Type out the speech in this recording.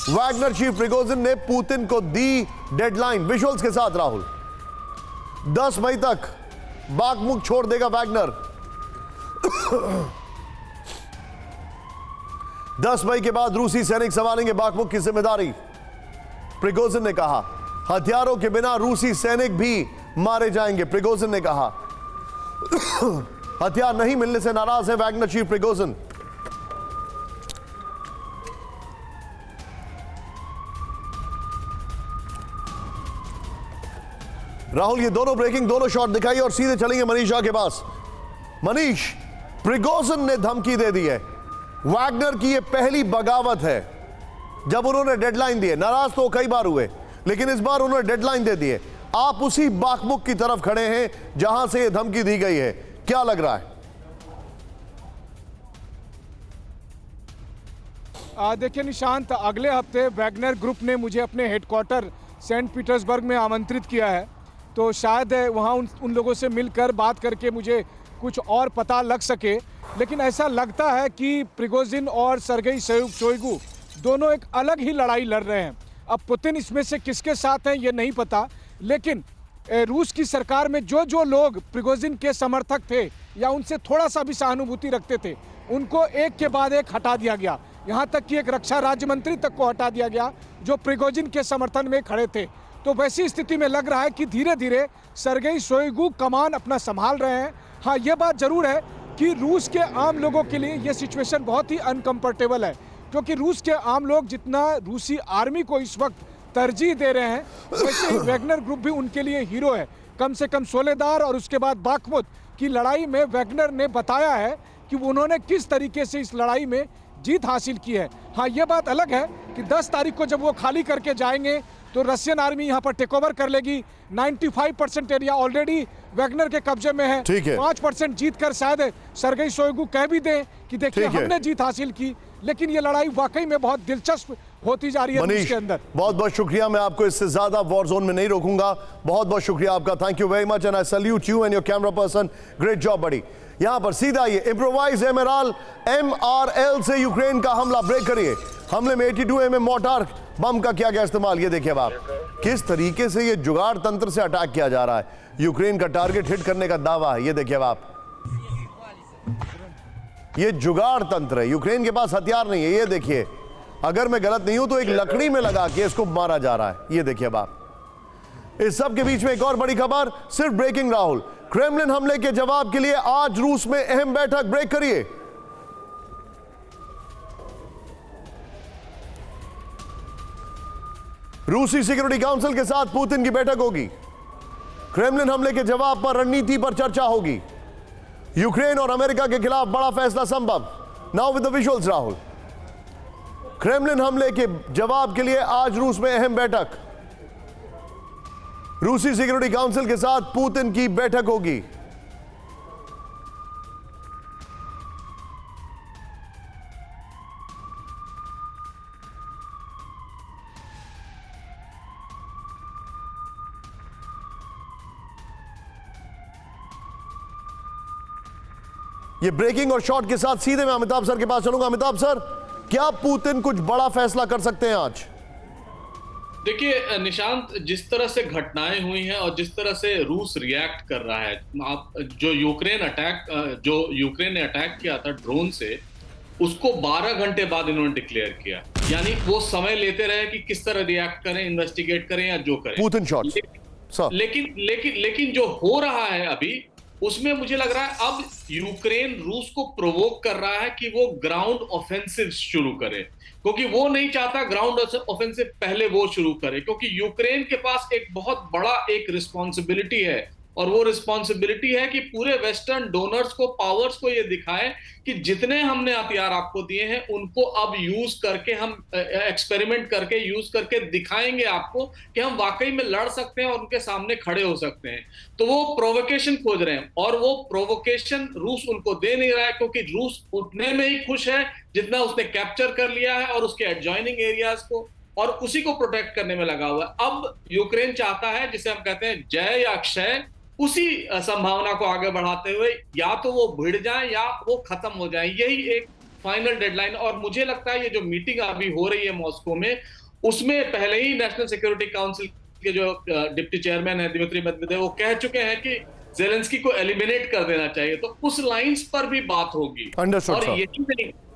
Wagner chief Prigozhin ने Putin को दी deadline, visuals के साथ राहुल। 10 मई तक बाखमुख छोड़ देगा वैगनर। 10 मई के बाद रूसी सैनिक संभालेंगे बाखमुख की जिम्मेदारी, प्रिगोजिन ने कहा। हथियारों के बिना रूसी सैनिक भी मारे जाएंगे, प्रिगोजिन ने कहा। हथियार नहीं मिलने से नाराज है वैगनर चीफ प्रिगोजिन। राहुल, ये दोनों ब्रेकिंग, दोनों शॉट दिखाई और सीधे चलेंगे मनीषा के पास। मनीष, प्रिगोजिन ने धमकी दे दी है, वैगनर की ये पहली बगावत है। जब उन्होंने डेडलाइन दी है, नाराज तो कई बार हुए, लेकिन इस बार उन्होंने डेडलाइन दे दी है। आप उसी बाखमुख की तरफ खड़े हैं जहां से ये धमकी दी गई है, क्या लग रहा है? देखिए निशांत, अगले हफ्ते वैगनर ग्रुप ने मुझे अपने हेडक्वार्टर सेंट पीटर्सबर्ग में आमंत्रित किया है, तो शायद वहाँ उन लोगों से मिलकर बात करके मुझे कुछ और पता लग सके। लेकिन ऐसा लगता है कि प्रिगोजिन और सर्गेई शोइगु दोनों एक अलग ही लड़ाई लड़ रहे हैं। अब पुतिन इसमें से किसके साथ हैं ये नहीं पता, लेकिन रूस की सरकार में जो जो लोग प्रिगोजिन के समर्थक थे या उनसे थोड़ा सा भी सहानुभूति रखते थे, उनको एक के बाद एक हटा दिया गया। यहाँ तक कि एक रक्षा राज्य मंत्री तक को हटा दिया गया जो प्रिगोजिन के समर्थन में खड़े थे। तो वैसी स्थिति में लग रहा है कि धीरे धीरे सर्गेई शोइगु कमान अपना संभाल रहे हैं। हाँ, ये बात जरूर है कि रूस के आम लोगों के लिए ये सिचुएशन बहुत ही अनकंफर्टेबल है, क्योंकि रूस के आम लोग जितना रूसी आर्मी को इस वक्त तरजीह दे रहे हैं, वैसे ही वैगनर ग्रुप भी उनके लिए हीरो है। कम से कम सोलेदार और उसके बाद बाखमुख की लड़ाई में वैगनर ने बताया है कि उन्होंने किस तरीके से इस लड़ाई में जीत हासिल की है। हाँ, ये बात अलग है कि 10 तारीख को जब वो खाली करके जाएंगे तो रशियन आर्मी यहाँ पर टेक ओवर कर लेगी। 95% एरिया ऑलरेडी वैगनर के कब्जे में है। 5% जीत कर शायद सर्गेई शोइगु कह भी दें कि देखिए हमने जीत हासिल की। लेकिन ये लड़ाई वाकई में बहुत दिलचस्प होती जा रही है रूस के अंदर। बहुत बहुत शुक्रिया, मैं आपको इससे ज्यादा वॉर जोन में नहीं रोकूंगा। बहुत बहुत शुक्रिया आपका, thank you very much and I salute you and your camera person, great job बड़ी। यहां पर सीधा ये इम्प्रोवाइज MRL से यूक्रेन का हमला ब्रेक करिए। हमले में 82 mm मोर्टार बम का किया गया इस्तेमाल। ये देखिए आप किस तरीके से ये जुगाड़ तंत्र से अटैक किया जा रहा है। यूक्रेन का टारगेट हिट करने का दावा है। ये देखिए आप, ये जुगाड़ तंत्र है। यूक्रेन के पास हथियार नहीं है। ये देखिए, अगर मैं गलत नहीं हूं तो एक लकड़ी में लगा के इसको मारा जा रहा है। ये देखिए आप। इस सब के बीच में एक और बड़ी खबर, सिर्फ ब्रेकिंग राहुल। क्रेमलिन हमले के जवाब के लिए आज रूस में अहम बैठक, ब्रेक करिए। रूसी सिक्योरिटी काउंसिल के साथ पुतिन की बैठक होगी। क्रेमलिन हमले के जवाब पर रणनीति पर चर्चा होगी। यूक्रेन और अमेरिका के खिलाफ बड़ा फैसला संभव। Now with the visuals Rahul. Kremlin हमले के जवाब के लिए आज रूस में अहम बैठक। रूसी सिक्योरिटी काउंसिल के साथ पुतिन की बैठक होगी। ये ब्रेकिंग और शॉट के साथ सीधे मैं अमिताभ सर के पास चलूंगा। अमिताभ सर, क्या पुतिन कुछ बड़ा फैसला कर सकते हैं आज? देखिए निशांत, जिस तरह से घटनाएं हुई हैं और जिस तरह से रूस रिएक्ट कर रहा है, आप जो यूक्रेन ने अटैक किया था ड्रोन से, उसको 12 घंटे बाद इन्होंने डिक्लेयर किया। यानी वो समय लेते रहे कि किस तरह रिएक्ट करें, इन्वेस्टिगेट करें या जो करें। Putin shot. लेकिन जो हो रहा है अभी, उसमें मुझे लग रहा है अब यूक्रेन रूस को प्रोवोक कर रहा है कि वो ग्राउंड ऑफेंसिव शुरू करे, क्योंकि वो नहीं चाहता ग्राउंड ऑफेंसिव पहले वो शुरू करे, क्योंकि यूक्रेन के पास एक बहुत बड़ा एक रिस्पॉन्सिबिलिटी है, और वो रिस्पॉन्सिबिलिटी है कि पूरे वेस्टर्न डोनर्स को, पावर्स को ये दिखाए कि जितने हमने हथियार आपको दिए हैं उनको अब यूज करके, हम एक्सपेरिमेंट करके, यूज करके दिखाएंगे आपको कि हम वाकई में लड़ सकते हैं और उनके सामने खड़े हो सकते हैं। तो वो प्रोवोकेशन खोज रहे हैं, और वो प्रोवोकेशन रूस उनको दे नहीं रहा है, क्योंकि रूस उतने में ही खुश है जितना उसने कैप्चर कर लिया है और उसके एडजॉइनिंग एरियाज को, और उसी को प्रोटेक्ट करने में लगा हुआ है। अब यूक्रेन चाहता है, जिसे हम कहते हैं जय या क्षय, उसी संभावना को आगे बढ़ाते हुए या तो वो भिड़ जाए या वो खत्म हो जाए। यही एक फाइनल डेडलाइन। और मुझे लगता है ये जो मीटिंग अभी हो रही है मॉस्को में, उसमें पहले ही नेशनल सिक्योरिटी काउंसिल के जो डिप्टी चेयरमैन है दिमित्री मेदवेदेव, वो कह चुके हैं कि ज़ेलेंस्की को एलिमिनेट कर देना चाहिए। तो उस लाइंस पर भी बात होगी। Understood, और sir. यही नहीं,